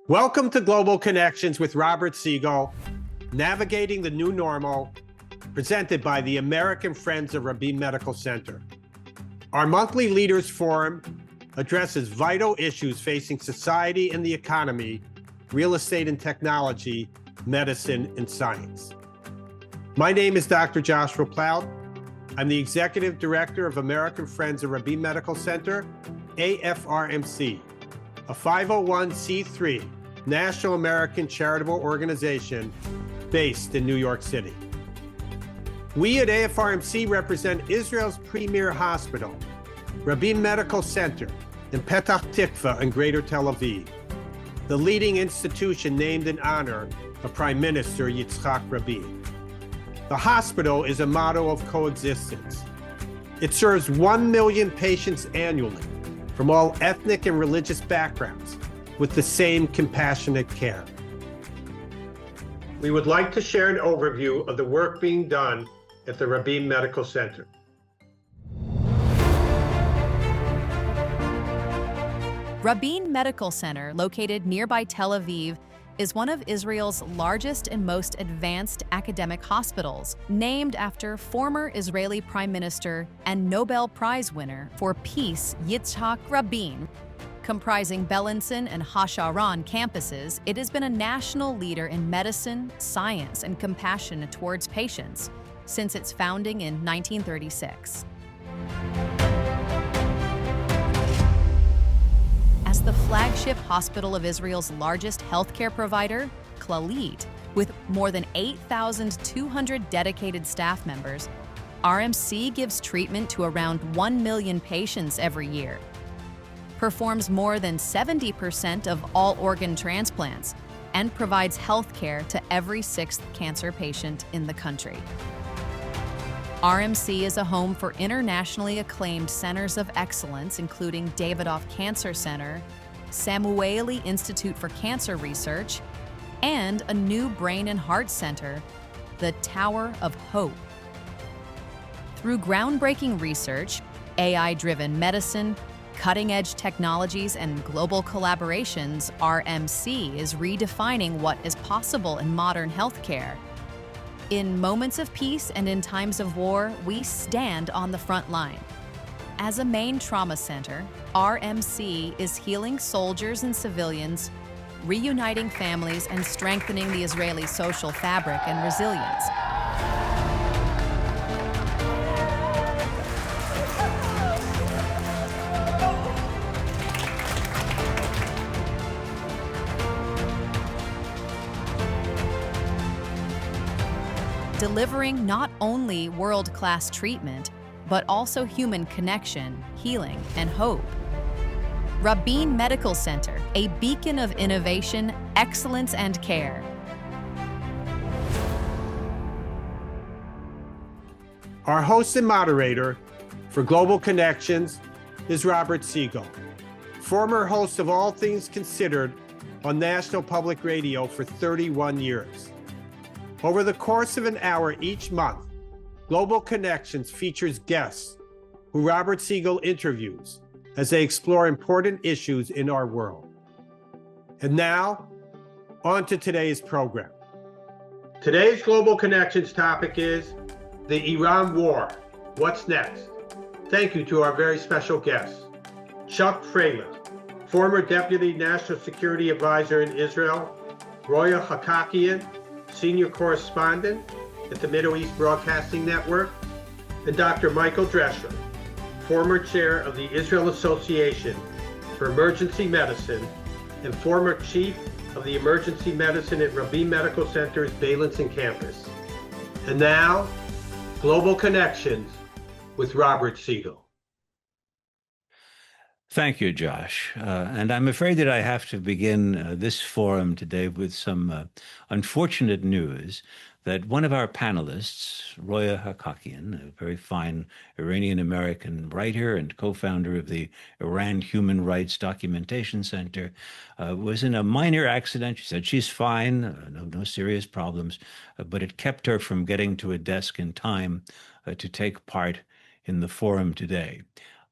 Welcome to Global Connections with Robert Siegel, Navigating the New Normal, presented by the American Friends of Rabin Medical Center. Our monthly Leaders Forum addresses vital issues facing society and the economy, real estate and technology, medicine and science. My name is Dr. Joshua Plout. I'm the Executive Director of American Friends of Rabin Medical Center, AFRMC, a 501c3 National American Charitable Organization based in New York City. We at AFRMC represent Israel's premier hospital, Rabin Medical Center in Petach Tikva in Greater Tel Aviv, the leading institution named in honor of Prime Minister Yitzhak Rabin. The hospital is a model of coexistence. It serves 1 million patients annually from all ethnic and religious backgrounds with the same compassionate care. We would like to share an overview of the work being done at the Rabin Medical Center. Rabin Medical Center, located nearby Tel Aviv, is one of Israel's largest and most advanced academic hospitals, named after former Israeli Prime Minister and Nobel Prize winner for Peace Yitzhak Rabin. Comprising Bellinson and Hasharon campuses, it has been a national leader in medicine, science, and compassion towards patients since its founding in 1936. As the flagship hospital of Israel's largest healthcare provider, Clalit, with more than 8,200 dedicated staff members, RMC gives treatment to around 1 million patients every year, performs more than 70% of all organ transplants, and provides healthcare to every 6th cancer patient in the country. RMC is a home for internationally acclaimed centers of excellence, including Davidoff Cancer Center, Samueli Institute for Cancer Research, and a new brain and heart center, the Tower of Hope. Through groundbreaking research, AI-driven medicine, cutting-edge technologies, and global collaborations, RMC is redefining what is possible in modern healthcare. In moments of peace and in times of war, we stand on the front line. As a main trauma center, RMC is healing soldiers and civilians, reuniting families, and strengthening the Israeli social fabric and resilience. Delivering not only world-class treatment, but also human connection, healing, and hope. Rabin Medical Center, a beacon of innovation, excellence, and care. Our host and moderator for Global Connections is Robert Siegel, former host of All Things Considered on National Public Radio for 31 years. Over the course of an hour each month, Global Connections features guests who Robert Siegel interviews as they explore important issues in our world. And now, on to today's program. Today's Global Connections topic is the Iran war. What's next? Thank you to our very special guests, Chuck Freilich, former Deputy National Security Advisor in Israel, Roya Hakakian, Senior Correspondent at the Middle East Broadcasting Network, and Dr. Michael Drescher, former Chair of the Israel Association for Emergency Medicine and former Chief of the Emergency Medicine at Rabin Medical Center's Bellinson campus. And now, Global Connections with Robert Siegel. Thank you, Josh. And I'm afraid that I have to begin this forum today with some unfortunate news that one of our panelists, Roya Hakakian, a very fine Iranian-American writer and co-founder of the Iran Human Rights Documentation Center, was in a minor accident. She said she's fine, no serious problems, but it kept her from getting to a desk in time to take part in the forum today.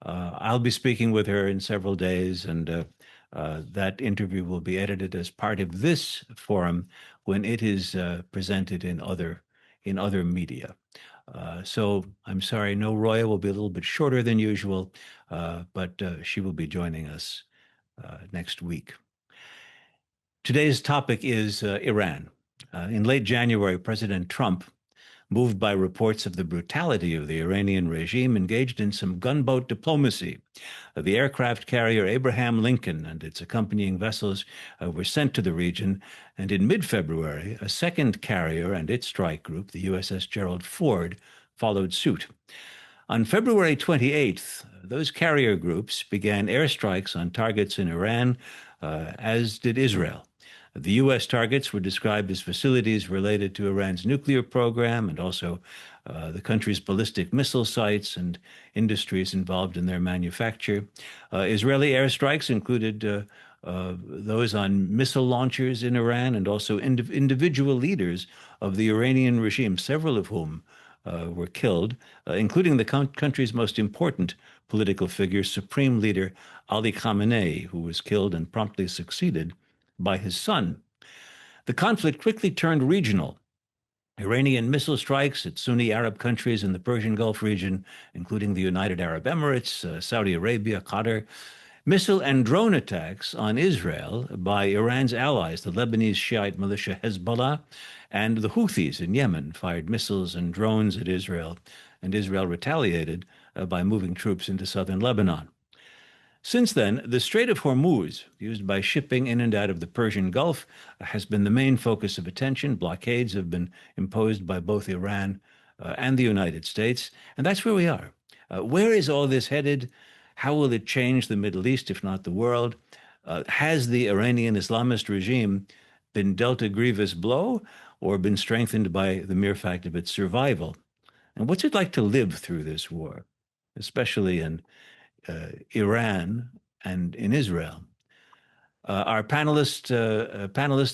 I'll be speaking with her in several days, and That interview will be edited as part of this forum when it is presented in other media. So I'm sorry, no Roya will be a little bit shorter than usual, but she will be joining us next week. Today's topic is Iran. In late January, President Trump, moved by reports of the brutality of the Iranian regime, engaged in some gunboat diplomacy. The aircraft carrier Abraham Lincoln and its accompanying vessels were sent to the region, and in mid-February, a second carrier and its strike group, the USS Gerald Ford, followed suit. On February 28th, those carrier groups began airstrikes on targets in Iran, as did Israel. The U.S. targets were described as facilities related to Iran's nuclear program and also the country's ballistic missile sites and industries involved in their manufacture. Israeli airstrikes included those on missile launchers in Iran and also individual leaders of the Iranian regime, several of whom were killed, including the country's most important political figure, Supreme Leader Ali Khamenei, who was killed and promptly succeeded by his son. The conflict quickly turned regional. Iranian missile strikes at Sunni Arab countries in the Persian Gulf region, including the United Arab Emirates, Saudi Arabia, Qatar. Missile and drone attacks on Israel by Iran's allies, the Lebanese Shiite militia Hezbollah, and the Houthis in Yemen fired missiles and drones at Israel, and Israel retaliated by moving troops into southern Lebanon. Since then, the Strait of Hormuz, used by shipping in and out of the Persian Gulf, has been the main focus of attention. Blockades have been imposed by both Iran and the United States, and that's where we are. Where is all this headed? How will it change the Middle East, if not the world? Has the Iranian Islamist regime been dealt a grievous blow or been strengthened by the mere fact of its survival? And what's it like to live through this war, especially in Iran and in Israel? Our panelists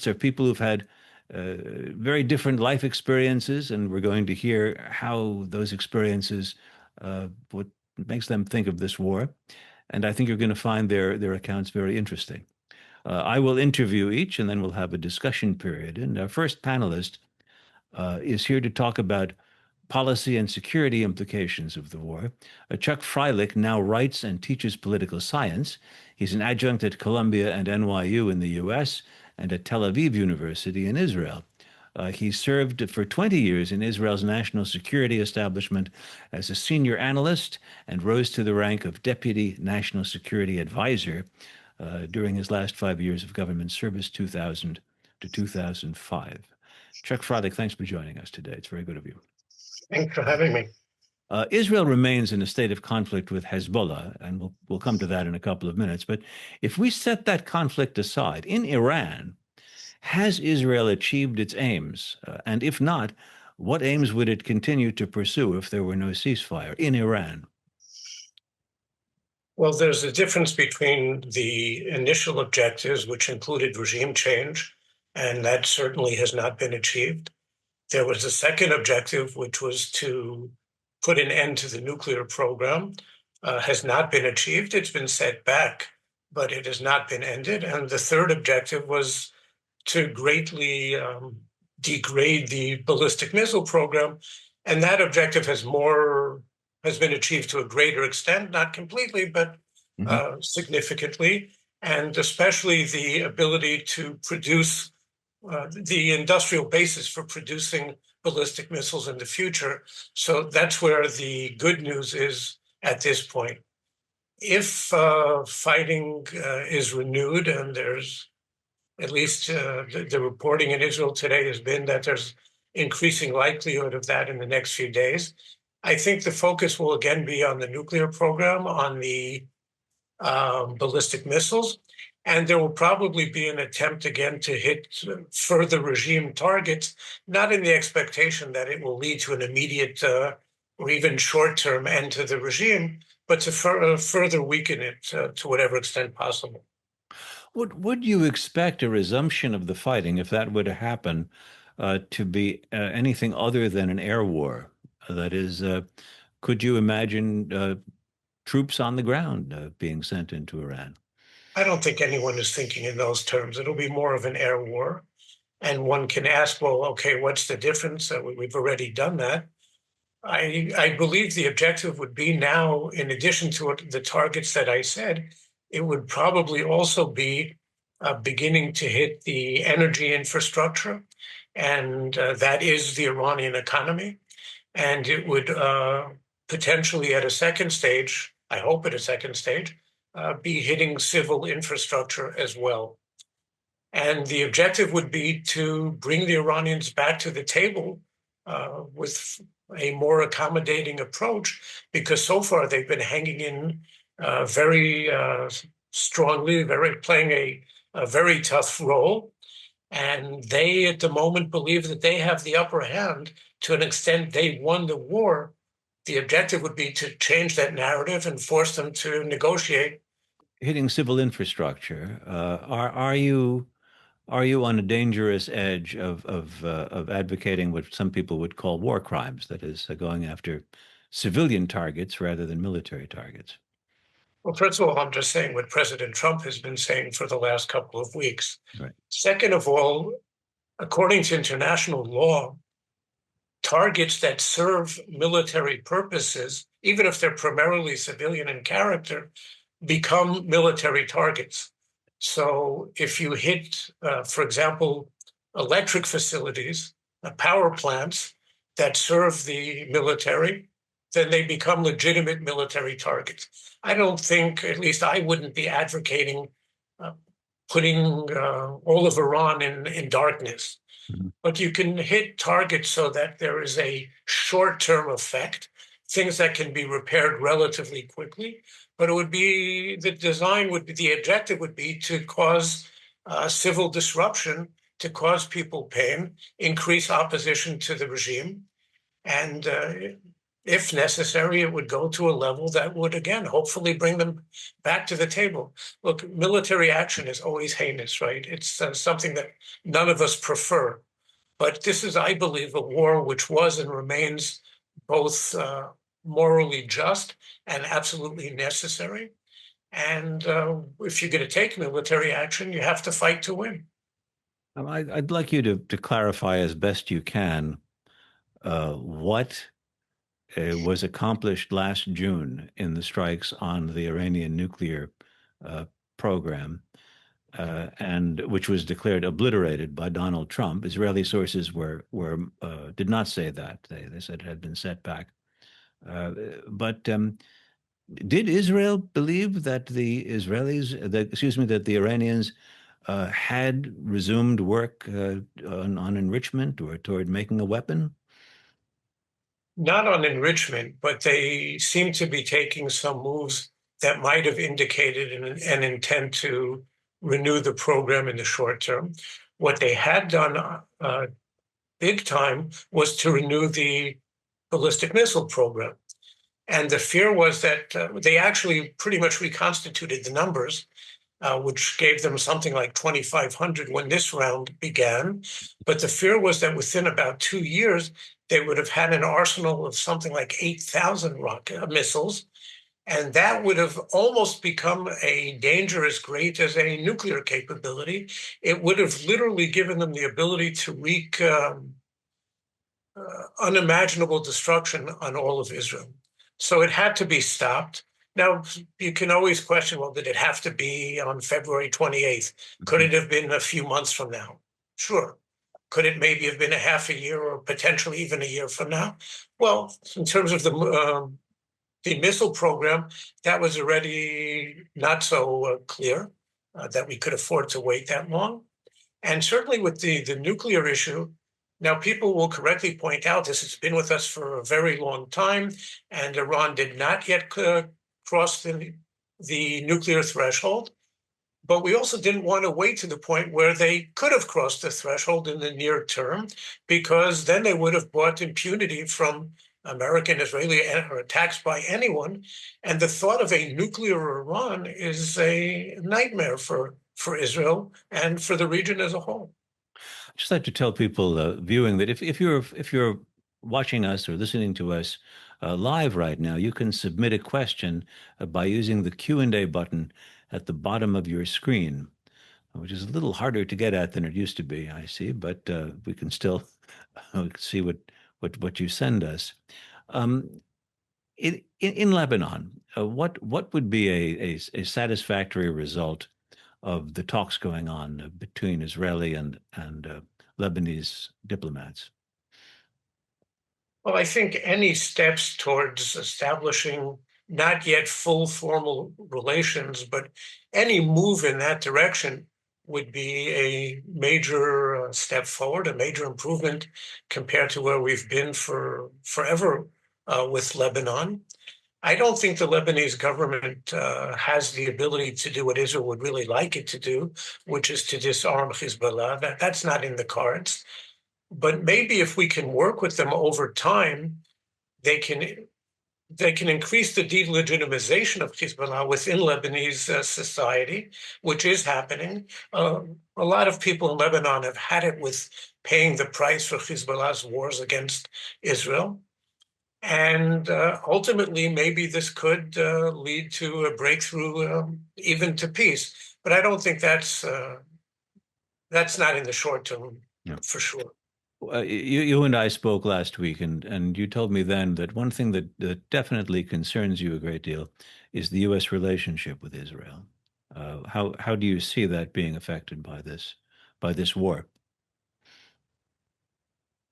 are people who've had very different life experiences, and we're going to hear how those experiences, what makes them think of this war. And I think you're going to find their accounts very interesting. I will interview each, and then we'll have a discussion period. And our first panelist is here to talk about policy and security implications of the war. Chuck Freilich now writes and teaches political science. He's an adjunct at Columbia and NYU in the U.S. and at Tel Aviv University in Israel. He served for 20 years in Israel's national security establishment as a senior analyst and rose to the rank of deputy national security advisor during his last 5 years of government service, 2000 to 2005. Chuck Freilich, thanks for joining us today. It's very good of you. Thanks for having me. Israel remains in a state of conflict with Hezbollah, and we'll come to that in a couple of minutes. But if we set that conflict aside, in Iran, has Israel achieved its aims? And if not, what aims would it continue to pursue if there were no ceasefire in Iran? Well, there's a difference between the initial objectives, which included regime change, and that certainly has not been achieved. There was a second objective, which was to put an end to the nuclear program, has not been achieved. It's been set back, but it has not been ended. And the third objective was to greatly degrade the ballistic missile program. And that objective has been achieved to a greater extent, not completely, but significantly, and especially the ability to produce the industrial basis for producing ballistic missiles in the future. So that's where the good news is at this point. If fighting is renewed, and there's at least the reporting in Israel today has been that there's increasing likelihood of that in the next few days, I think the focus will again be on the nuclear program, on the ballistic missiles, and there will probably be an attempt again to hit further regime targets, not in the expectation that it will lead to an immediate or even short-term end to the regime, but to further weaken it to whatever extent possible. Would you expect a resumption of the fighting, if that were to happen, to be anything other than an air war? That is, could you imagine troops on the ground being sent into Iran? I don't think anyone is thinking in those terms. It'll be more of an air war. And one can ask, well, okay, what's the difference? We've already done that. I believe the objective would be now, in addition to the targets that I said, it would probably also be beginning to hit the energy infrastructure, and that is the Iranian economy. And it would potentially at a second stage, I hope at a second stage, be hitting civil infrastructure as well. And the objective would be to bring the Iranians back to the table with a more accommodating approach, because so far they've been hanging in very strongly, playing a very tough role. And they, at the moment, believe that they have the upper hand. To an extent, they won the war. The objective would be to change that narrative and force them to negotiate. Hitting civil infrastructure, are you on a dangerous edge of advocating what some people would call war crimes? That is, going after civilian targets rather than military targets. Well, first of all, I'm just saying what President Trump has been saying for the last couple of weeks. Right. Second of all, according to international law, targets that serve military purposes, even if they're primarily civilian in character, become military targets. So if you hit, for example, electric facilities, power plants that serve the military, then they become legitimate military targets. I don't think, at least I wouldn't be advocating putting all of Iran in darkness. Mm-hmm. But you can hit targets so that there is a short-term effect, things that can be repaired relatively quickly. But it would be, the objective would be to cause civil disruption, to cause people pain, increase opposition to the regime. And if necessary, it would go to a level that would, again, hopefully bring them back to the table. Look, military action is always heinous, right? It's something that none of us prefer. But this is, I believe, a war which was and remains both morally just and absolutely necessary. And if you're going to take military action, you have to fight to win. I'd like you to clarify as best you can what was accomplished last June in the strikes on the Iranian nuclear program, and which was declared obliterated by Donald Trump. Israeli sources did not say that. They said it had been set back. But did Israel believe that the Iranians had resumed work on enrichment or toward making a weapon? Not on enrichment, but they seem to be taking some moves that might have indicated an intent to renew the program in the short term. What they had done big time was to renew the ballistic missile program. And the fear was that they actually pretty much reconstituted the numbers, which gave them something like 2,500 when this round began. But the fear was that within about 2 years, they would have had an arsenal of something like 8,000 rocket missiles. And that would have almost become a danger as great as a nuclear capability. It would have literally given them the ability to wreak unimaginable destruction on all of Israel. So it had to be stopped. Now, you can always question, well, did it have to be on February 28th? Could it have been a few months from now? Sure. Could it maybe have been a half a year or potentially even a year from now? Well, in terms of the missile program, that was already not so clear that we could afford to wait that long. And certainly with the nuclear issue, now people will correctly point out this has been with us for a very long time, and Iran did not yet cross the nuclear threshold. But we also didn't want to wait to the point where they could have crossed the threshold in the near term, because then they would have brought impunity from American, Israeli, or attacks by anyone. And the thought of a nuclear Iran is a nightmare for Israel and for the region as a whole. I'd just like to tell people viewing that if you're watching us or listening to us live right now, you can submit a question by using the Q&A button at the bottom of your screen, which is a little harder to get at than it used to be, I see, but we can still see what you send us. In Lebanon, what would be a satisfactory result of the talks going on between Israeli and Lebanese diplomats? Well, I think any steps towards establishing not yet full formal relations, but any move in that direction would be a major step forward, a major improvement compared to where we've been for forever with Lebanon. I don't think the Lebanese government has the ability to do what Israel would really like it to do, which is to disarm Hezbollah. That's not in the cards. But maybe if we can work with them over time, they can increase the delegitimization of Hezbollah within Lebanese society, which is happening. A lot of people in Lebanon have had it with paying the price for Hezbollah's wars against Israel. And ultimately, maybe this could lead to a breakthrough, even to peace. But I don't think that's not in the short term, for sure. You and I spoke last week, and you told me then that one thing that definitely concerns you a great deal is the U.S. relationship with Israel. How do you see that being affected by this war?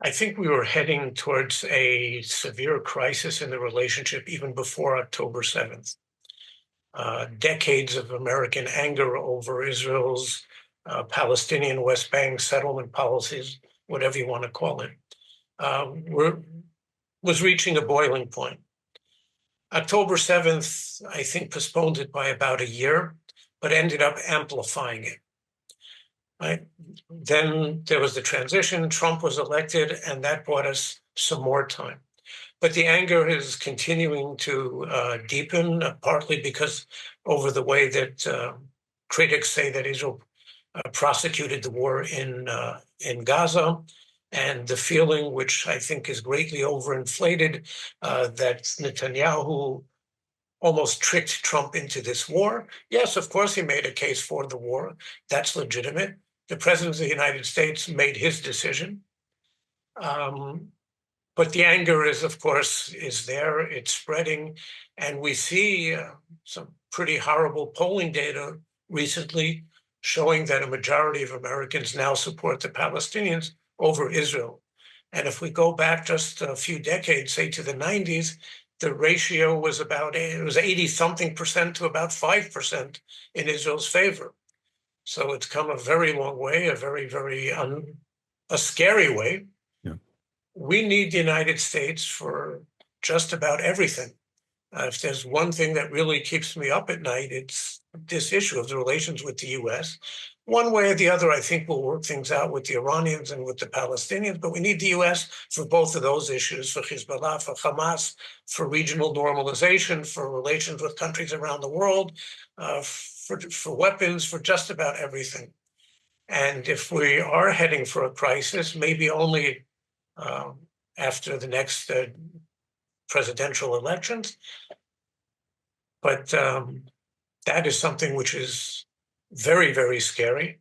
I think we were heading towards a severe crisis in the relationship even before October 7th. Decades of American anger over Israel's Palestinian West Bank settlement policies, whatever you want to call it, was reaching a boiling point. October 7th, I think, postponed it by about a year, but ended up amplifying it. Right? Then there was the transition, Trump was elected, and that bought us some more time. But the anger is continuing to deepen, partly because over the way that critics say that Israel prosecuted the war in Gaza, and the feeling, which I think is greatly overinflated, that Netanyahu almost tricked Trump into this war. Yes, of course, he made a case for the war. That's legitimate. The president of the United States made his decision. But the anger is, of course, is there. It's spreading. And we see some pretty horrible polling data recently showing that a majority of Americans now support the Palestinians over Israel. And if we go back just a few decades, say to the 90s, the ratio was it was 80-something% to about 5% in Israel's favor. So it's come a very long way, a very, very a scary way. Yeah. We need the United States for just about everything. If there's one thing that really keeps me up at night, it's this issue of the relations with the U.S. One way or the other, I think we'll work things out with the Iranians and with the Palestinians, but we need the U.S. for both of those issues, for Hezbollah, for Hamas, for regional normalization, for relations with countries around the world, for weapons, for just about everything. And if we are heading for a crisis, maybe only after the next presidential elections, but that is something which is very, very scary,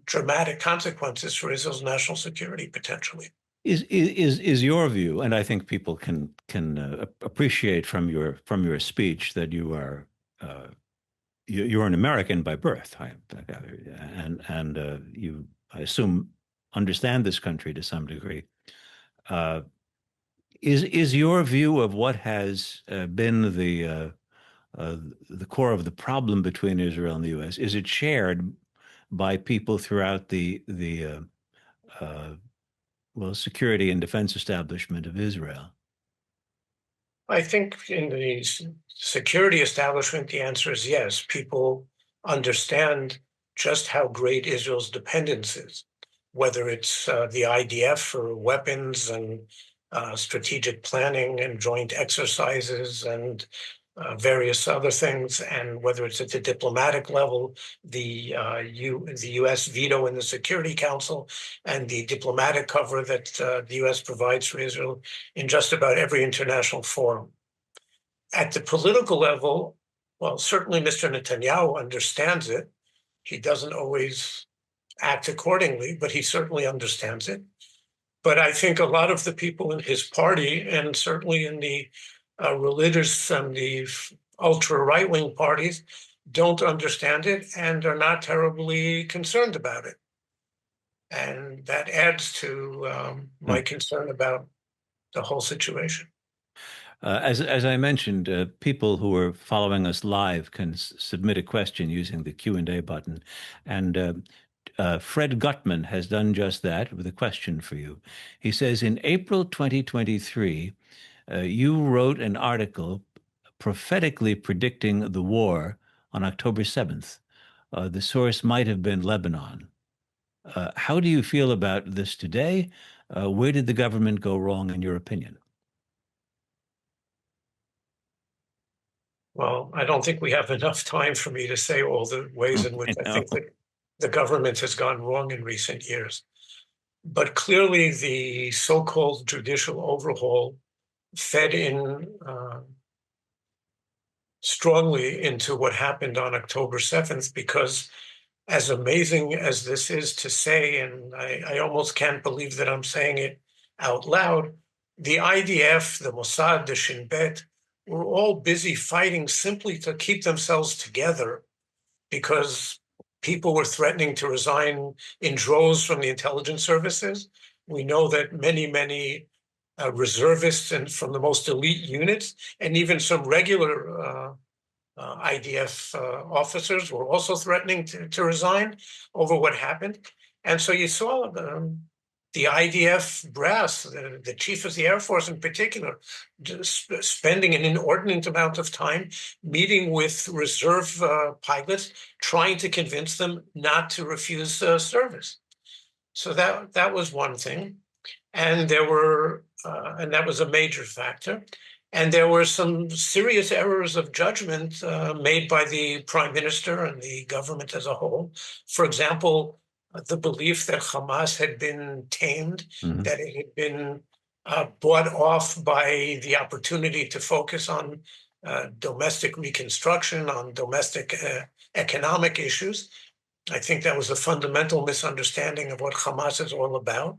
dramatic consequences for Israel's national security potentially. Is your view, and I think people can appreciate from your speech that you're an American by birth, and you, I assume, understand this country to some degree. Is your view of what has been the core of the problem between Israel and the U.S., is it shared by people throughout the security and defense establishment of Israel? I think in the security establishment, the answer is yes. People understand just how great Israel's dependence is, whether it's the IDF for weapons and strategic planning and joint exercises and various other things, and whether it's at the diplomatic level, the U.S. veto in the Security Council, and the diplomatic cover that the U.S. provides for Israel in just about every international forum. At the political level, Well, certainly Mr. Netanyahu understands it. He doesn't always act accordingly, but he certainly understands it. But I think a lot of the people in his party, and certainly in the religious and the ultra right-wing parties, don't understand it and are not terribly concerned about it. And that adds to my concern about the whole situation. As I mentioned, people who are following us live can submit a question using the Q&A button. And Fred Gutman has done just that with a question for you. He says, in April 2023, you wrote an article prophetically predicting the war on October 7th. The source might have been Lebanon. How do you feel about this today? Where did the government go wrong, in your opinion? Well, I don't think we have enough time for me to say all the ways in which I think that the government has gone wrong in recent years. But clearly, the so-called judicial overhaul fed in strongly into what happened on October 7th, because as amazing as this is to say, and I almost can't believe that I'm saying it out loud, the IDF, the Mossad, the Shin Bet, were all busy fighting simply to keep themselves together because people were threatening to resign in droves from the intelligence services. We know that many reservists and from the most elite units, and even some regular IDF officers were also threatening to resign over what happened. And so you saw the IDF brass, the chief of the Air Force in particular, spending an inordinate amount of time meeting with reserve pilots, trying to convince them not to refuse service. So that was one thing. And there were, and that was a major factor. And there were some serious errors of judgment made by the prime minister and the government as a whole. For example, the belief that Hamas had been tamed, that it had been bought off by the opportunity to focus on domestic reconstruction, on domestic economic issues. I think that was a fundamental misunderstanding of what Hamas is all about.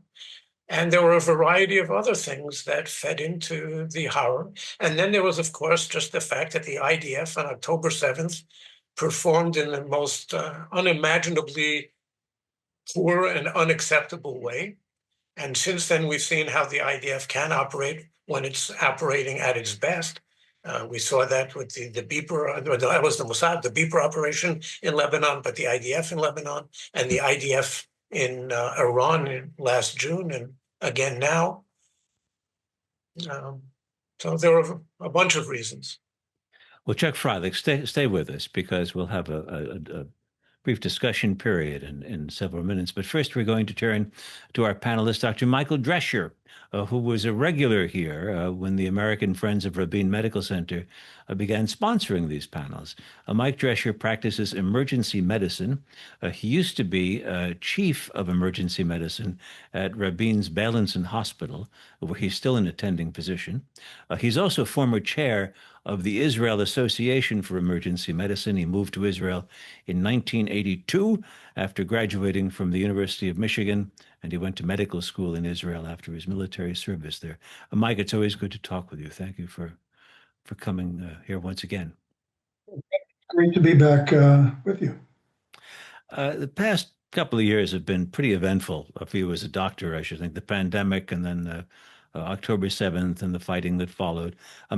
And there were a variety of other things that fed into the horror. And then there was, of course, just the fact that the IDF on October 7th performed in the most unimaginably poor and unacceptable way. And since then, we've seen how the IDF can operate when it's operating at its best. We saw that with the beeper, that was the Mossad, the beeper operation in Lebanon, but the IDF in Lebanon and the IDF in Iran last June, and again now. So there were a bunch of reasons. Well, Chuck Freilich, stay with us, because we'll have a brief discussion period in several minutes. But first, we're going to turn to our panelist, Dr. Michael Drescher, who was a regular here when the American Friends of Rabin Medical Center began sponsoring these panels. Mike Drescher practices emergency medicine. He used to be chief of emergency medicine at Rabin's Bellinson Hospital, where he's still an attending physician. He's also former chair of the Israel Association for Emergency Medicine. He moved to Israel in 1982 after graduating from the University of Michigan, and he went to medical school in Israel after his military service there. Mike, it's always good to talk with you. Thank you for coming here once again. Great to be back with you. The past couple of years have been pretty eventful for you as a doctor, I should think. The pandemic, and then October 7th and the fighting that followed.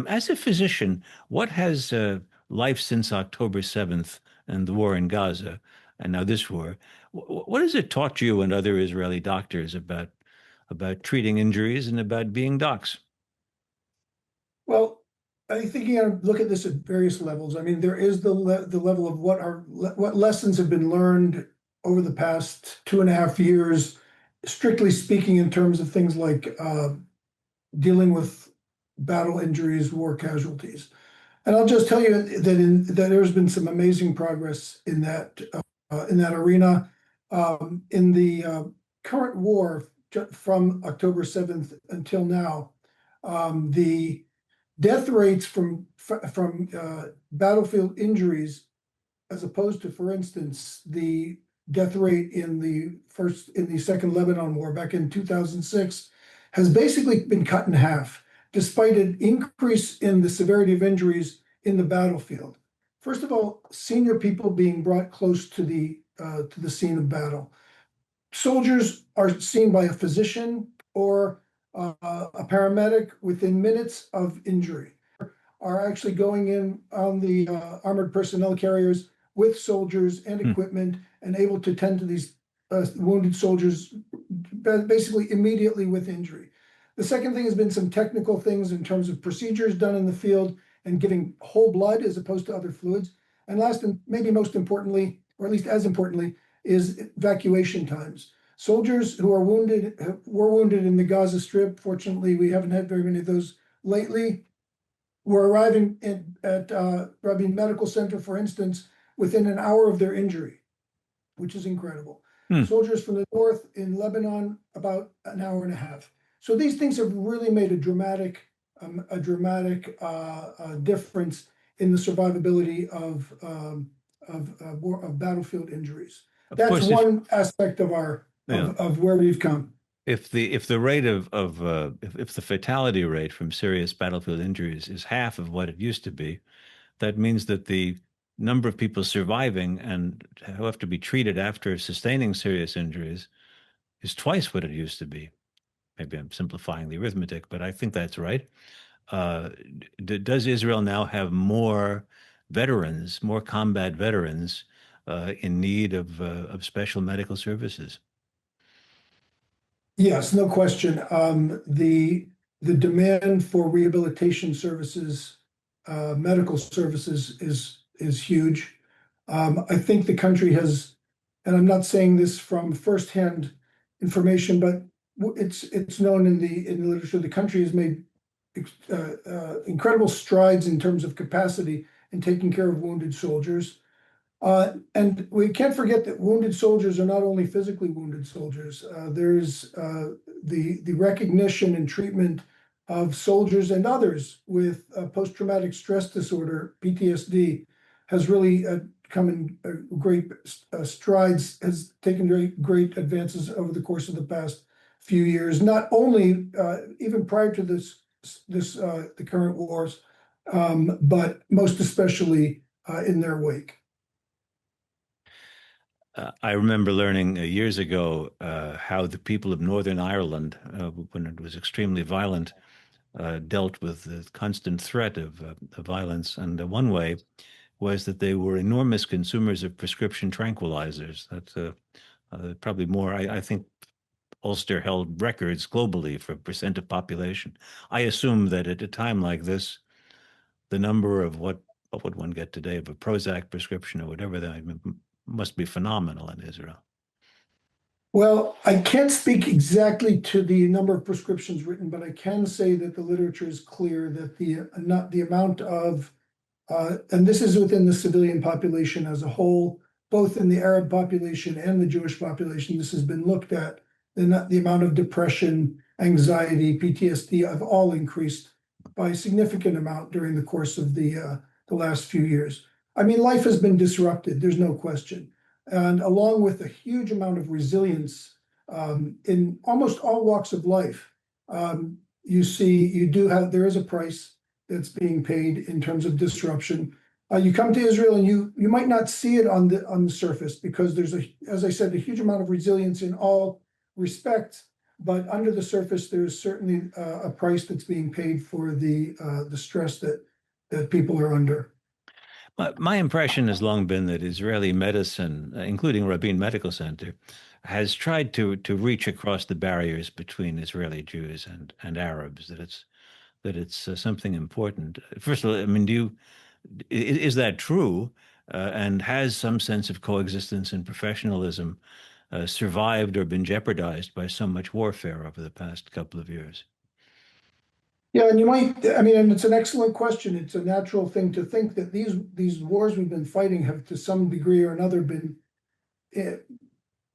As a physician, what has life since October 7th and the war in Gaza, and now this war, what has it taught you and other Israeli doctors about treating injuries and about being docs? Well, I think you got to look at this at various levels. I mean, there is the level of what lessons have been learned over the past 2.5 years, strictly speaking, in terms of things like dealing with battle injuries, war casualties. And I'll just tell you that there's been some amazing progress in that arena. In the current war from October 7th until now, the death rates from battlefield injuries, as opposed to, for instance, the death rate in the Second Lebanon War back in 2006, has basically been cut in half, despite an increase in the severity of injuries in the battlefield. First of all, senior people being brought close to the scene of battle. Soldiers are seen by a physician or a paramedic within minutes of injury, are actually going in on the armored personnel carriers with soldiers and equipment and able to tend to these wounded soldiers basically immediately with injury. The second thing has been some technical things in terms of procedures done in the field and giving whole blood as opposed to other fluids. And last, and maybe most importantly, or at least as importantly, is evacuation times. Soldiers who were wounded in the Gaza Strip, fortunately, we haven't had very many of those lately, were arriving at Rabin Medical Center, for instance, within an hour of their injury, which is incredible. Soldiers from the north in Lebanon, about an hour and a half. So these things have really made a dramatic difference in the survivability of battlefield injuries. That's one aspect of of where we've come. If the rate if the fatality rate from serious battlefield injuries is half of what it used to be, that means that the number of people surviving and who have to be treated after sustaining serious injuries is twice what it used to be. Maybe I'm simplifying the arithmetic, but I think that's right. Does Israel now have more veterans, more combat veterans in need of special medical services? Yes, no question. The demand for rehabilitation services, medical services, is huge. I think the country has, and I'm not saying this from firsthand information, but it's known in the literature. The country has made incredible strides in terms of capacity in taking care of wounded soldiers. And we can't forget that wounded soldiers are not only physically wounded soldiers. There's the recognition and treatment of soldiers and others with post-traumatic stress disorder, PTSD, has really come in great strides, has taken great advances over the course of the past few years, not only even prior to the current wars, but most especially in their wake. I remember learning years ago how the people of Northern Ireland, when it was extremely violent, dealt with the constant threat of violence. And one way was that they were enormous consumers of prescription tranquilizers. That's probably more, I think Ulster held records globally for percent of population. I assume that at a time like this, the number of what would one get today of a Prozac prescription or whatever that must be phenomenal in Israel. Well, I can't speak exactly to the number of prescriptions written, but I can say that the literature is clear that the amount of, and this is within the civilian population as a whole, both in the Arab population and the Jewish population, this has been looked at, the amount of depression, anxiety, PTSD have all increased by a significant amount during the course of the last few years. I mean, life has been disrupted, there's no question. And along with a huge amount of resilience in almost all walks of life, there is a price that's being paid in terms of disruption. You come to Israel and you might not see it on the surface because there's as I said, a huge amount of resilience in all respects, but under the surface, there's certainly a price that's being paid for the stress that people are under. My impression has long been that Israeli medicine, including Rabin Medical Center, has tried to reach across the barriers between Israeli Jews and Arabs. That it's something important. First of all, I mean, is that true? And has some sense of coexistence and professionalism survived or been jeopardized by so much warfare over the past couple of years? Yeah, and and it's an excellent question. It's a natural thing to think that these wars we've been fighting have to some degree or another been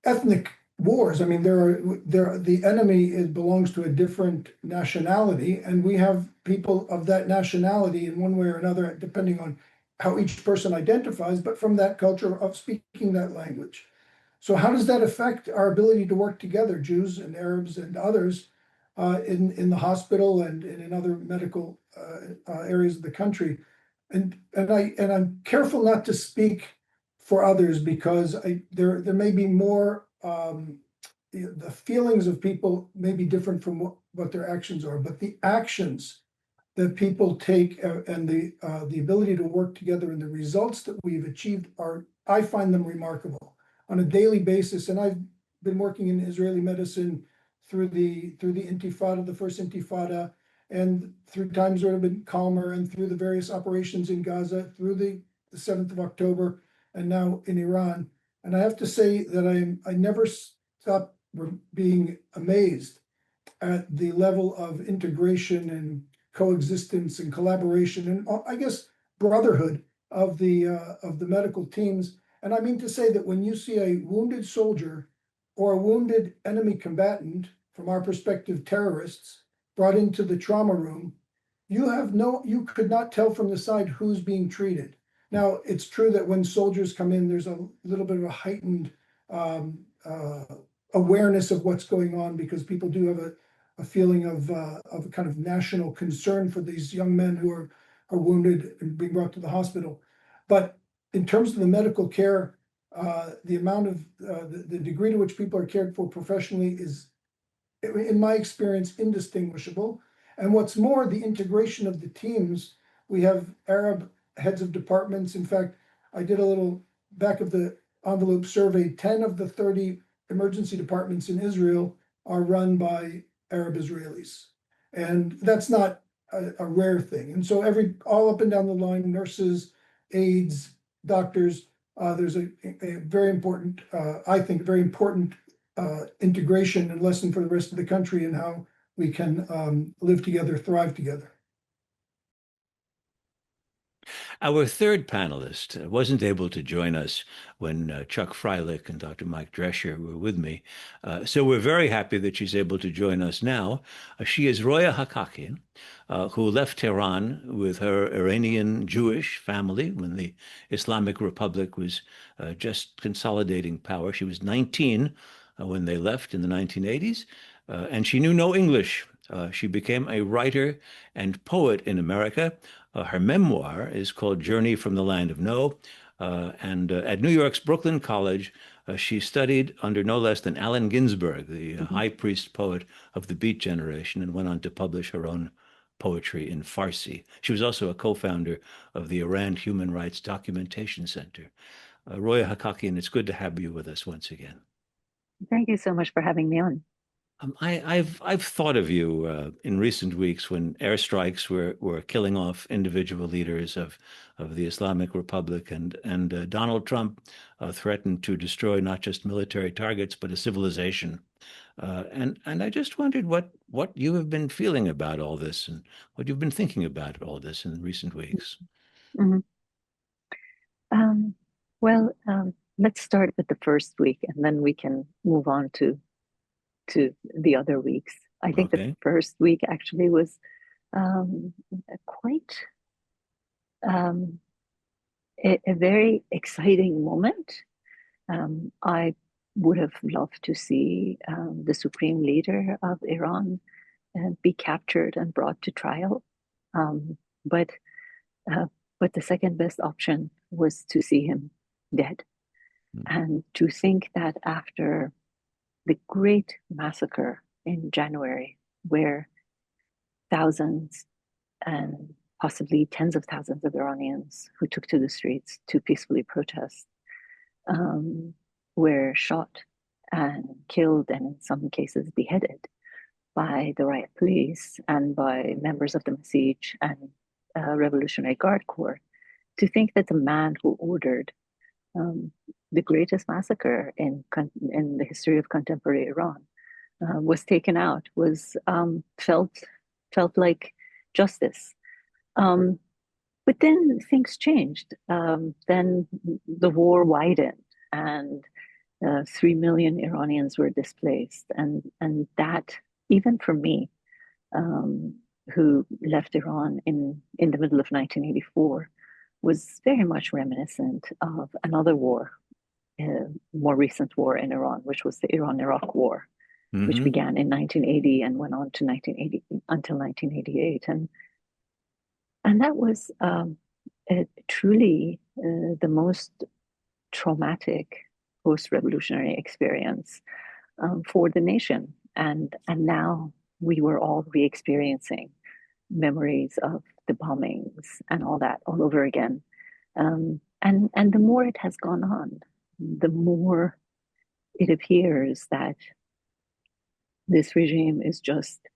ethnic wars. I mean, the enemy belongs to a different nationality, and we have people of that nationality in one way or another, depending on how each person identifies, but from that culture of speaking that language. So how does that affect our ability to work together, Jews and Arabs and others, in the hospital and in other medical areas of the country? And I'm careful not to speak for others because there may be more. The feelings of people may be different from what their actions are, but the actions that people take and the ability to work together and the results that we've achieved I find them remarkable on a daily basis. And I've been working in Israeli medicine through the Intifada, the first Intifada, and through times where it have been calmer, and through the various operations in Gaza, through the 7th of October, and now in Iran. And I have to say that I never stop being amazed at the level of integration and coexistence and collaboration and I guess brotherhood of the medical teams. And I mean to say that when you see a wounded soldier or a wounded enemy combatant, from our perspective, terrorists, brought into the trauma room, you could not tell from the side who's being treated. Now, it's true that when soldiers come in, there's a little bit of a heightened awareness of what's going on, because people do have a feeling of a kind of national concern for these young men who are wounded and being brought to the hospital. But in terms of the medical care, the amount of the degree to which people are cared for professionally is, in my experience, indistinguishable. And what's more, the integration of the teams. We have Arab heads of departments. In fact, I did a little back of the envelope survey. 10 of the 30 emergency departments in Israel are run by Arab Israelis. And that's not a rare thing. And so all up and down the line, nurses, aides, doctors, there's a very important, I think, very important integration and lesson for the rest of the country and how we can live together, thrive together. Our third panelist wasn't able to join us when Chuck Freilich and Dr. Mike Drescher were with me. So we're very happy that she's able to join us now. She is Roya Hakakian, who left Tehran with her Iranian Jewish family when the Islamic Republic was just consolidating power. She was 19 when they left in the 1980s, and she knew no English. She became a writer and poet in America. Her memoir is called Journey from the Land of No. And at New York's Brooklyn College, she studied under no less than Allen Ginsberg, the high priest poet of the Beat Generation, and went on to publish her own poetry in Farsi. She was also a co-founder of the Iran Human Rights Documentation Center. Roya Hakakian, it's good to have you with us once again. Thank you so much for having me on. I've thought of you in recent weeks when airstrikes were killing off individual leaders of the Islamic Republic, and Donald Trump threatened to destroy not just military targets but a civilization. And I just wondered what you have been feeling about all this and what you've been thinking about all this in recent weeks. Mm-hmm. Let's start with the first week, and then we can move on to the other weeks. I think the first week actually was quite a very exciting moment. I would have loved to see the supreme leader of Iran be captured and brought to trial. But the second best option was to see him dead. And to think that after the great massacre in January, where thousands and possibly tens of thousands of Iranians who took to the streets to peacefully protest were shot and killed, and in some cases beheaded by the riot police and by members of the Masij and Revolutionary Guard Corps, to think that the man who ordered the greatest massacre in the history of contemporary Iran was taken out, was felt like justice. But then things changed. Then the war widened, and 3 million Iranians were displaced, and that, even for me, who left Iran in the middle of 1984, was very much reminiscent of another war, more recent war in Iran, which was the Iran-Iraq War, which began in 1980 and went on to 1980 until 1988, and that was truly the most traumatic post-revolutionary experience for the nation, and now we were all re-experiencing memories of the bombings and all that all over again. And the more it has gone on, the more it appears that this regime is just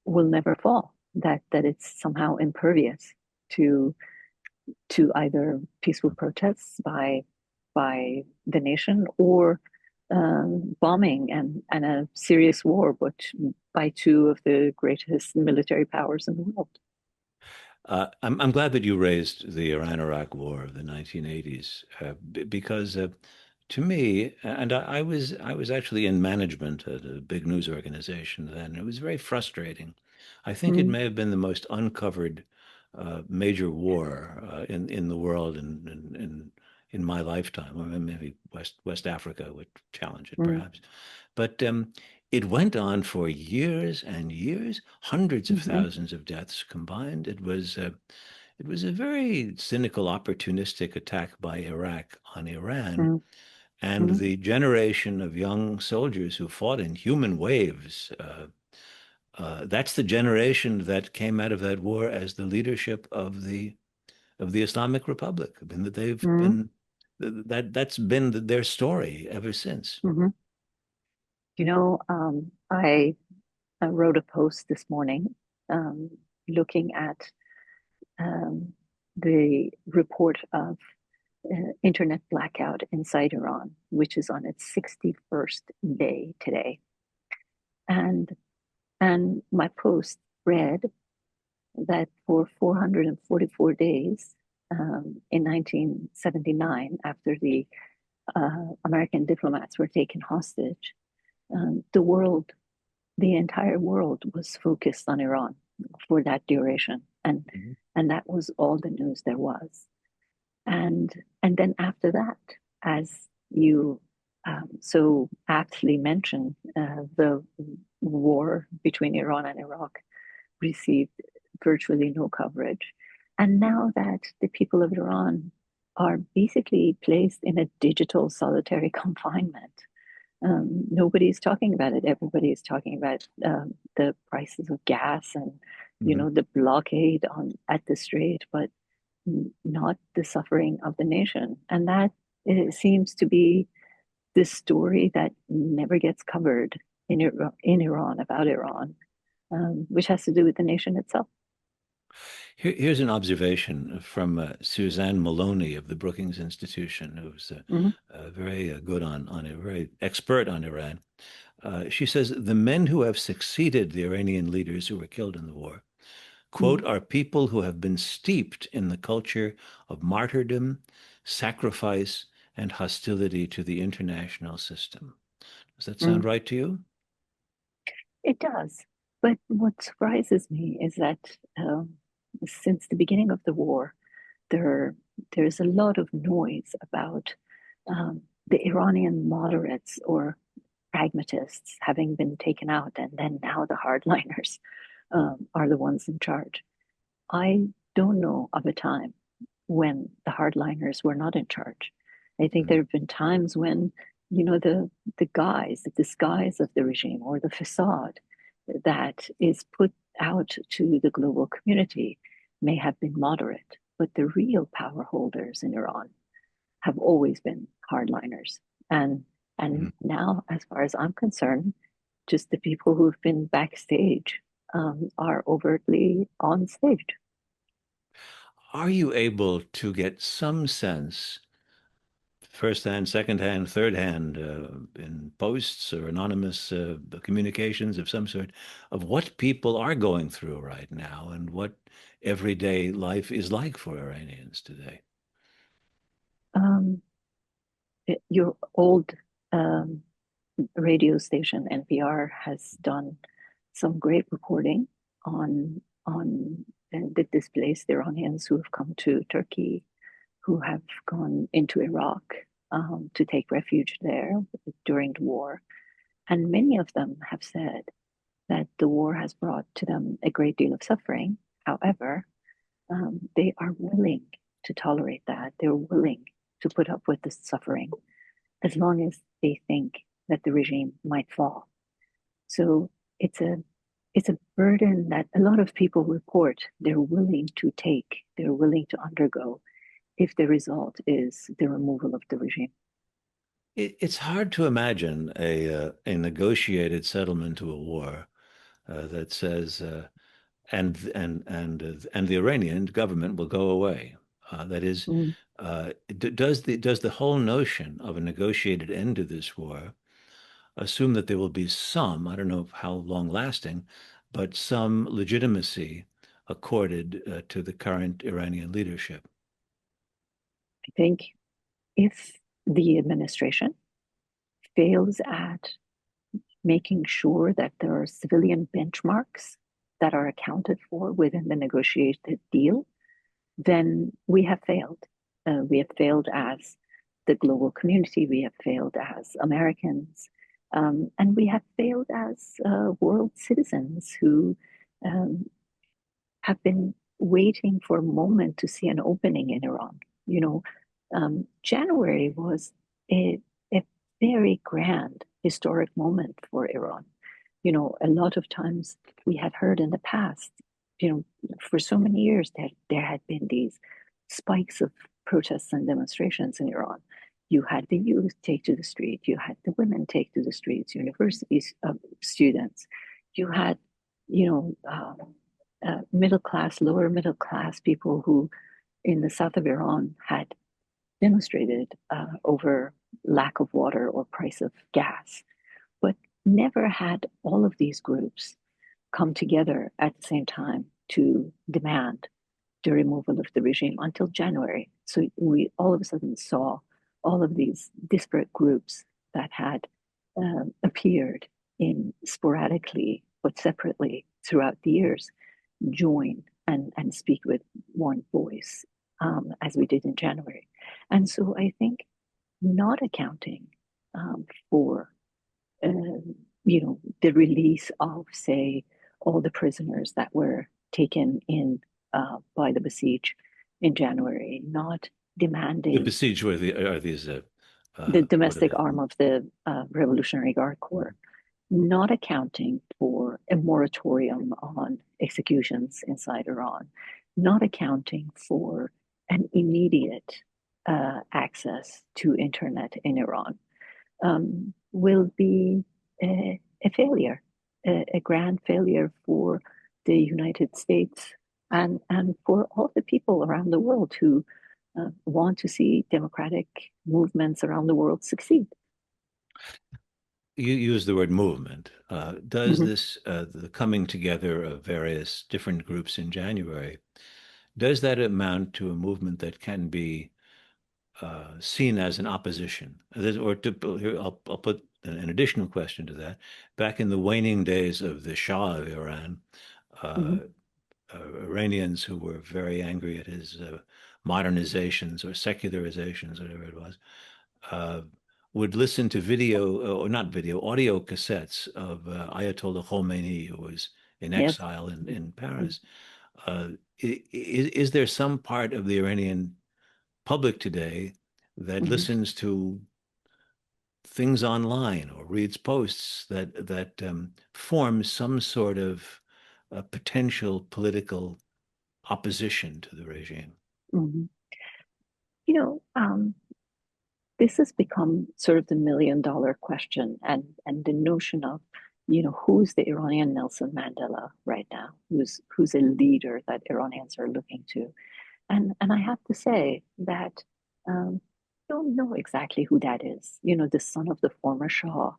will never fall. That it's somehow impervious to either peaceful protests by the nation, or bombing and a serious war, but by two of the greatest military powers in the world. I'm glad that you raised the Iran-Iraq War of the 1980s, because to me, and I was actually in management at a big news organization then. It was very frustrating. I think it may have been the most uncovered major war in the world in my lifetime, or maybe West Africa would challenge it perhaps. But it went on for years and years, hundreds of thousands of deaths combined. It was a very cynical, opportunistic attack by Iraq on Iran. And the generation of young soldiers who fought in human waves, that's the generation that came out of that war as the leadership of the Islamic Republic. I mean, that they've been that's been their story ever since. You know, I wrote a post this morning looking at the report of internet blackout inside Iran, which is on its 61st day today. And my post read that for 444 days in 1979, after the American diplomats were taken hostage, the entire world was focused on Iran for that duration. And that was all the news there was. And then after that, as you so aptly mentioned, the war between Iran and Iraq received virtually no coverage. And now that the people of Iran are basically placed in a digital solitary confinement, nobody's talking about it. Everybody is talking about the prices of gas and, you know, the blockade at the strait, but not the suffering of the nation. And that seems to be this story that never gets covered in Iran about Iran, which has to do with the nation itself. Here's an observation from Suzanne Maloney of the Brookings Institution, who's very good very expert on Iran. She says, the men who have succeeded the Iranian leaders who were killed in the war, quote, are people who have been steeped in the culture of martyrdom, sacrifice, and hostility to the international system. Does that sound right to you? It does. But what surprises me is that since the beginning of the war, there's a lot of noise about the Iranian moderates or pragmatists having been taken out, and then now the hardliners are the ones in charge. I don't know of a time when the hardliners were not in charge. I think there have been times when, you know, the disguise of the regime, or the facade that is put out to the global community, may have been moderate, but the real power holders in Iran have always been hardliners. And now, as far as I'm concerned, just the people who've been backstage are overtly on stage. Are you able to get some sense, first-hand, second-hand, third-hand, in posts or anonymous communications of some sort, of what people are going through right now and what everyday life is like for Iranians today? your old um, radio station NPR has done some great reporting on the displaced Iranians who have come to Turkey, who have gone into Iraq to take refuge there during the war. And many of them have said that the war has brought to them a great deal of suffering. However, they are willing to tolerate that. They're willing to put up with the suffering as long as they think that the regime might fall. So it's a burden that a lot of people report they're willing to take, they're willing to undergo if the result is the removal of the regime. It's hard to imagine a negotiated settlement to a war that says and the Iranian government will go away. That is, Mm. does the whole notion of a negotiated end to this war assume that there will be some, I don't know how long lasting, but some legitimacy accorded to the current Iranian leadership? I think if the administration fails at making sure that there are civilian benchmarks that are accounted for within the negotiated deal, then we have failed. We have failed as the global community, we have failed as Americans, and we have failed as world citizens who um, have been waiting for a moment to see an opening in Iran. You know, January was a very grand historic moment for Iran. You know, a lot of times we had heard in the past, you know, for so many years that there had been these spikes of protests and demonstrations in Iran. You had the youth take to the street, you had the women take to the streets, universities students, you had, you know, middle class, lower middle class people who in the south of Iran had demonstrated over lack of water or price of gas, but never had all of these groups come together at the same time to demand the removal of the regime until January. So we all of a sudden saw all of these disparate groups that had appeared in sporadically but separately throughout the years join and speak with one voice as we did in January. And so I think not accounting for you know, the release of, say, all the prisoners that were taken in by the besieged in January, not The demanding besieged are these the what are domestic they? arm of the Revolutionary Guard Corps, not accounting for a moratorium on executions inside Iran, not accounting for an immediate access to internet in Iran, will be a failure, a grand failure for the United States and for all the people around the world who want to see democratic movements around the world succeed. You use the word movement. Does Mhm. this, the coming together of various different groups in January, does that amount to a movement that can be seen as an opposition? Or here, I'll put an additional question to that. Back in the waning days of the Shah of Iran, uh, Mhm. Iranians who were very angry at his modernizations or secularizations, whatever it was, uh, would listen to video, or not video, audio cassettes of Ayatollah Khomeini, who was in Yes. exile in Mhm. Paris. Is there some part of the Iranian public today that Mhm. listens to things online or reads posts that form some sort of potential political opposition to the regime? Mhm. You know, this has become sort of the $1 million question, and the notion of, you know, who's the Iranian Nelson Mandela right now? Who's a leader that Iranians are looking to? And I have to say that I don't know exactly who that is. You know, the son of the former Shah.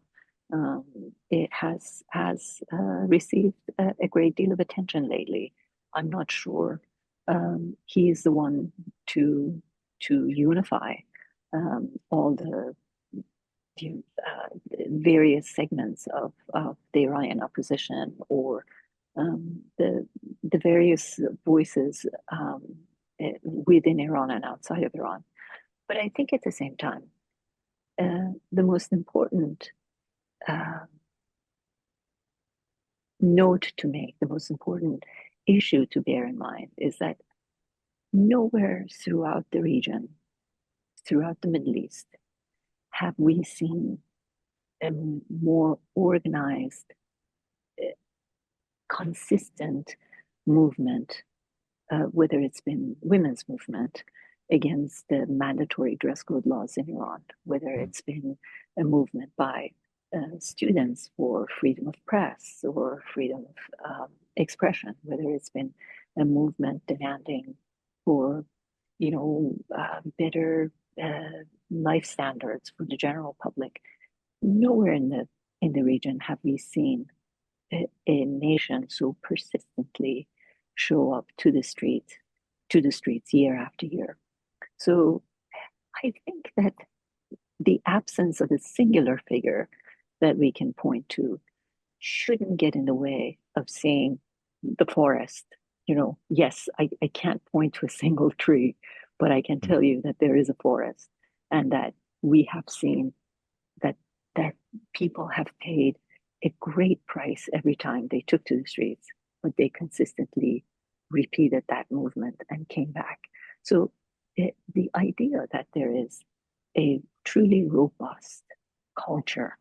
Um, it has received a great deal of attention lately. I'm not sure he is the one to unify all the various segments of the Iranian opposition, or the various voices within Iran and outside of Iran. But I think at the same time, the most important note to make, the most important issue to bear in mind is that nowhere throughout the region, throughout the Middle East, have we seen a more organized, consistent movement, whether it's been women's movement against the mandatory dress code laws in Iran, whether it's been a movement by students for freedom of press or freedom of expression, whether it's been a movement demanding for, better life standards for the general public. Nowhere in the region have we seen a nation so persistently show up to the streets year after year. So I think that the absence of a singular figure that we can point to shouldn't get in the way of seeing the forest. Yes, I can't point to a single tree, but I can tell you that there is a forest, and that we have seen that people have paid a great price every time they took to the streets, but they consistently repeated that movement and came back. So the idea that there is a truly robust culture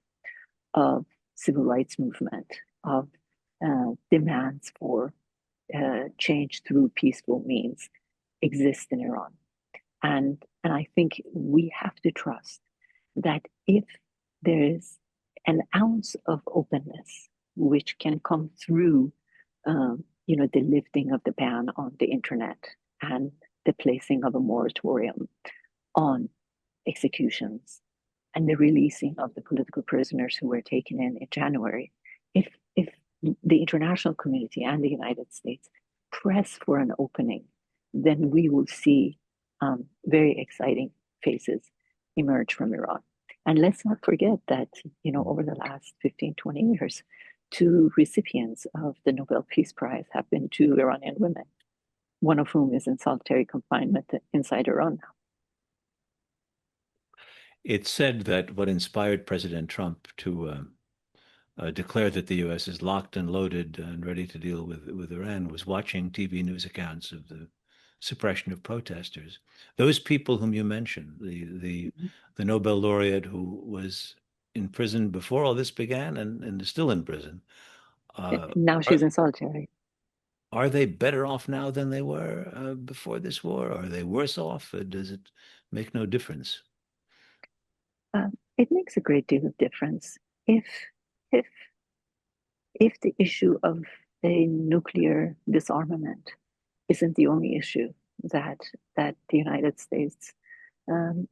of civil rights movement, of demands for change through peaceful means exists in Iran. And I think we have to trust that if there is an ounce of openness which can come through, the lifting of the ban on the internet and the placing of a moratorium on executions and the releasing of the political prisoners who were taken in January, if the international community and the United States press for an opening, then we will see very exciting faces emerge from Iran. And let's not forget that, over the last 15, 20 years, 2 recipients of the Nobel Peace Prize have been 2 Iranian women, one of whom is in solitary confinement inside Iran now. It's said that what inspired President Trump to declare that the U.S. is locked and loaded and ready to deal with Iran was watching TV news accounts of the suppression of protesters. Those people whom you mentioned, the Nobel laureate who was in prison before all this began and is still in prison. Now she's in solitary. Are they better off now than they were before this war? Are they worse off? Does it make no difference? It makes a great deal of difference. If the issue of a nuclear disarmament isn't the only issue that the United States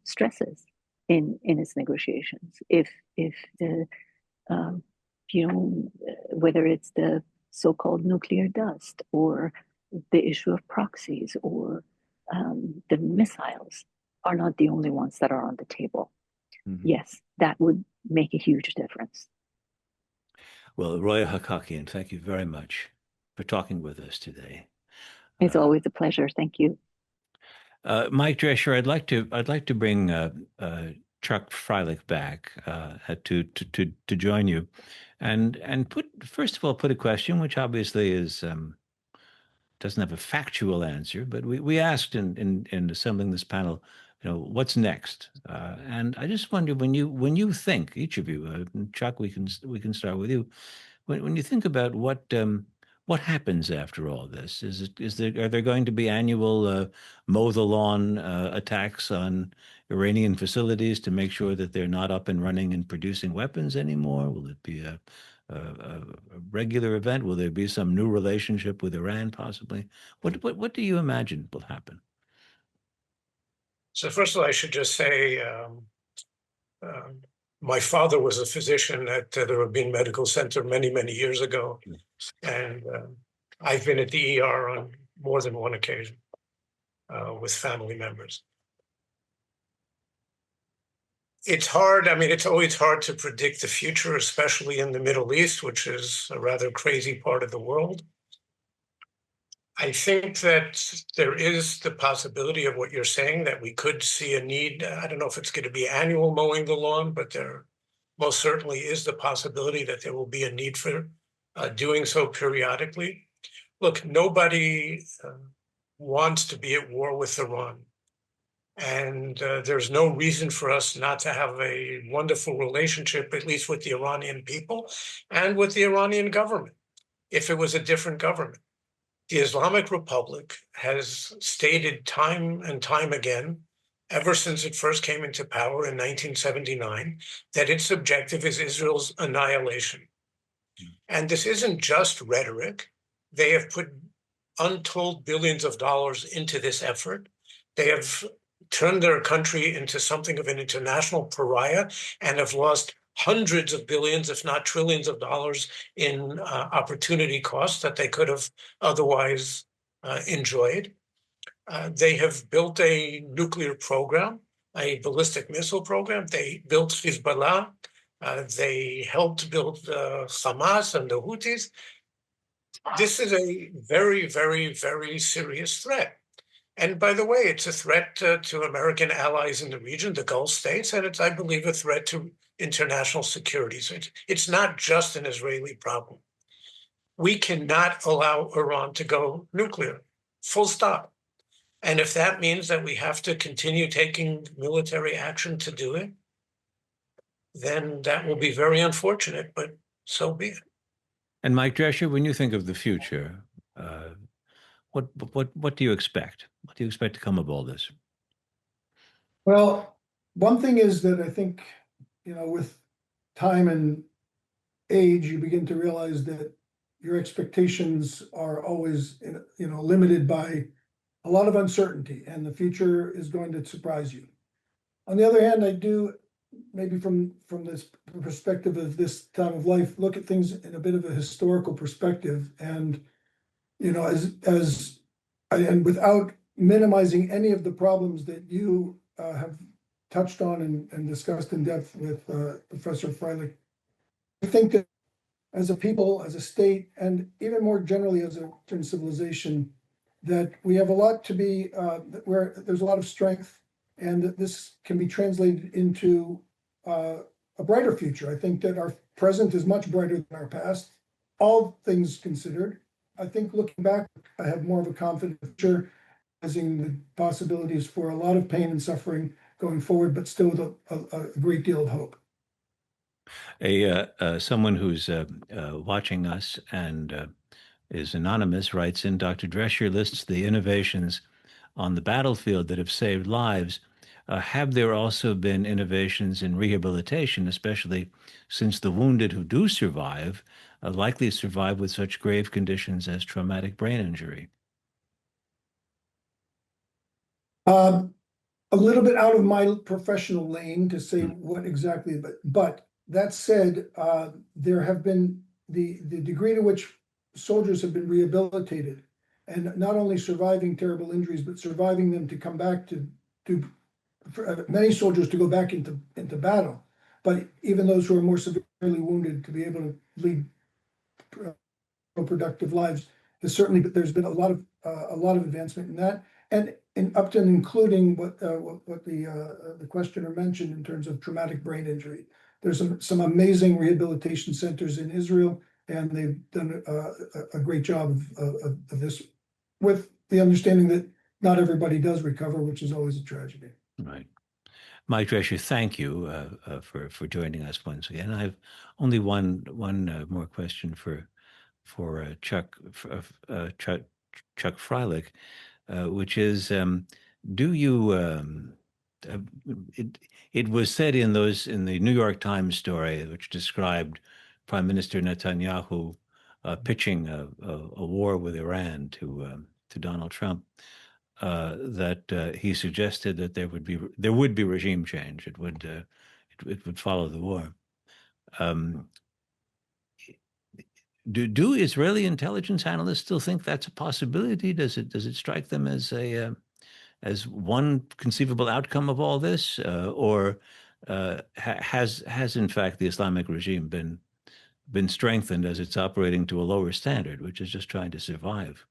stresses in its negotiations, if the whether it's the so-called nuclear dust or the issue of proxies or the missiles are not the only ones that are on the table. Yes, that would make a huge difference. Well, Roya Hakakian, thank you very much for talking with us today. It's always a pleasure. Thank you. Mike Drescher, I'd like to bring Chuck Freilich back to join you, and first of all put a question which obviously is doesn't have a factual answer, but we asked in assembling this panel, what's next? And I just wonder, when you think, each of you, Chuck, we can start with you. When you think about what happens after all this, are there going to be annual mow the lawn attacks on Iranian facilities to make sure that they're not up and running and producing weapons anymore? Will it be a regular event? Will there be some new relationship with Iran possibly? What do you imagine will happen? So first of all, I should just say my father was a physician at the Rabin Medical Center many, many years ago. And I've been at the ER on more than one occasion with family members. It's hard. I mean, it's always hard to predict the future, especially in the Middle East, which is a rather crazy part of the world. I think that there is the possibility of what you're saying, that we could see a need. I don't know if it's going to be annual mowing the lawn, but there most certainly is the possibility that there will be a need for doing so periodically. Look, nobody wants to be at war with Iran. And there's no reason for us not to have a wonderful relationship, at least with the Iranian people and with the Iranian government, if it was a different government. The Islamic Republic has stated time and time again, ever since it first came into power in 1979, that its objective is Israel's annihilation. And this isn't just rhetoric. They have put untold billions of dollars into this effort. They have turned their country into something of an international pariah and have lost hundreds of billions, if not trillions of dollars in opportunity costs that they could have otherwise enjoyed. They have built a nuclear program, a ballistic missile program. They built Hezbollah. They helped build Hamas and the Houthis. This is a very, very, very serious threat. And by the way, it's a threat to American allies in the region, the Gulf states, and it's, I believe, a threat to international security. So it's not just an Israeli problem. We cannot allow Iran to go nuclear, full stop. And if that means that we have to continue taking military action to do it, then that will be very unfortunate, but so be it. And Mike Drescher, when you think of the future, what do you expect? What do you expect to come of all this? Well, one thing is that I think, with time and age, you begin to realize that your expectations are always, limited by a lot of uncertainty, and the future is going to surprise you. On the other hand, I do, maybe from this perspective of this time of life, look at things in a bit of a historical perspective, and and without minimizing any of the problems that you have touched on and discussed in depth with Professor Freilich, I think that as a people, as a state, and even more generally as a civilization, that we have a lot to be, where there's a lot of strength, and that this can be translated into a brighter future. I think that our present is much brighter than our past, all things considered. I think looking back, I have more of a confident future, realizing the possibilities for a lot of pain and suffering going forward, but still with a great deal of hope. Someone who's watching us and is anonymous writes in, Dr. Drescher lists the innovations on the battlefield that have saved lives. Have there also been innovations in rehabilitation, especially since the wounded who do survive likely survive with such grave conditions as traumatic brain injury? A little bit out of my professional lane to say what exactly, but that said, there have been the degree to which soldiers have been rehabilitated, and not only surviving terrible injuries, but surviving them to come back to for many soldiers to go back into battle, but even those who are more severely wounded to be able to lead productive lives is certainly. But there's been a lot of advancement in that, and up to and including what the questioner mentioned in terms of traumatic brain injury. There's some amazing rehabilitation centers in Israel, and they've done a great job of this, with the understanding that not everybody does recover, which is always a tragedy. Right. Mike Drescher, thank you for joining us once again. I have only one more question for Chuck Freilich, which is, do you? It was said in the New York Times story, which described Prime Minister Netanyahu pitching a war with Iran to Donald Trump, that he suggested that there would be regime change. It would follow the war. Do Israeli intelligence analysts still think that's a possibility? Does it strike them as one conceivable outcome of all this, or has in fact the Islamic regime been strengthened as it's operating to a lower standard, which is just trying to survive?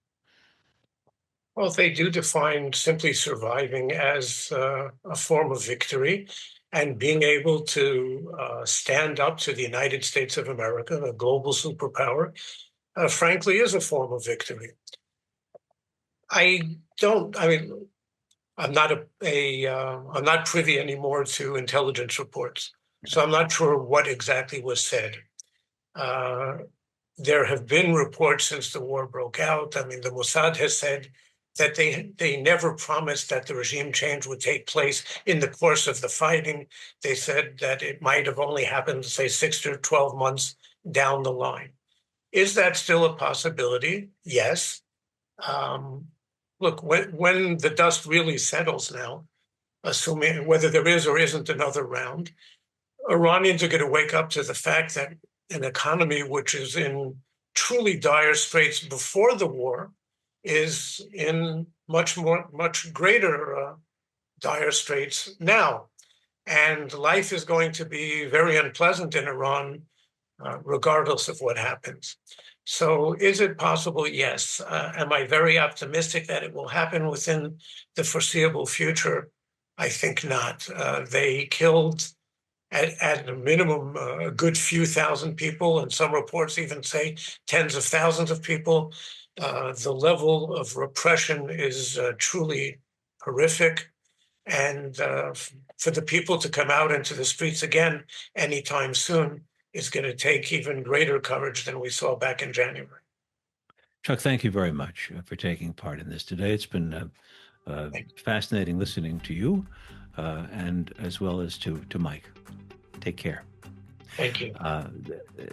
Well, they do define simply surviving as a form of victory, and being able to stand up to the United States of America, a global superpower, frankly, is a form of victory. I mean, I'm not privy anymore to intelligence reports, so I'm not sure what exactly was said. There have been reports since the war broke out. I mean, the Mossad has said that they never promised that the regime change would take place in the course of the fighting. They said that it might have only happened, say, 6 to 12 months down the line. Is that still a possibility? Yes. Look, when the dust really settles now, assuming whether there is or isn't another round, Iranians are going to wake up to the fact that an economy which is in truly dire straits before the war is in much greater dire straits now. And life is going to be very unpleasant in Iran, regardless of what happens. So is it possible? Yes. Am I very optimistic that it will happen within the foreseeable future? I think not. They killed at a minimum a good few thousand people, and some reports even say tens of thousands of people. The level of repression is truly horrific. And for the people to come out into the streets again anytime soon is going to take even greater courage than we saw back in January. Chuck, thank you very much for taking part in this today. It's been fascinating listening to you and as well as to Mike. Take care. Thank you.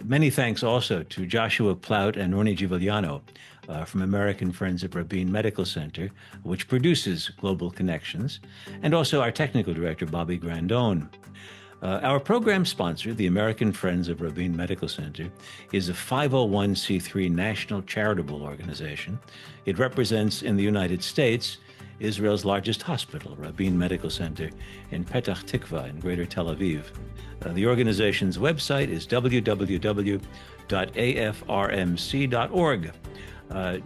Many thanks also to Joshua Plout and Ronnie Giuliano from American Friends of Rabin Medical Center, which produces Global Connections, and also our technical director, Bobby Grandone. Our program sponsor, the American Friends of Rabin Medical Center, is a 501c3 national charitable organization. It represents, in the United States, Israel's largest hospital, Rabin Medical Center in Petach Tikva in Greater Tel Aviv. The organization's website is www.afrmc.org.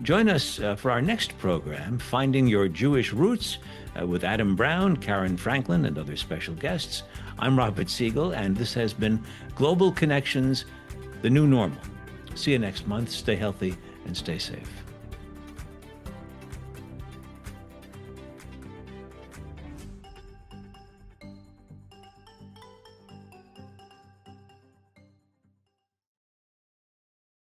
Join us for our next program, Finding Your Jewish Roots, with Adam Brown, Karen Franklin, and other special guests. I'm Robert Siegel, and this has been Global Connections, the new normal. See you next month. Stay healthy and stay safe.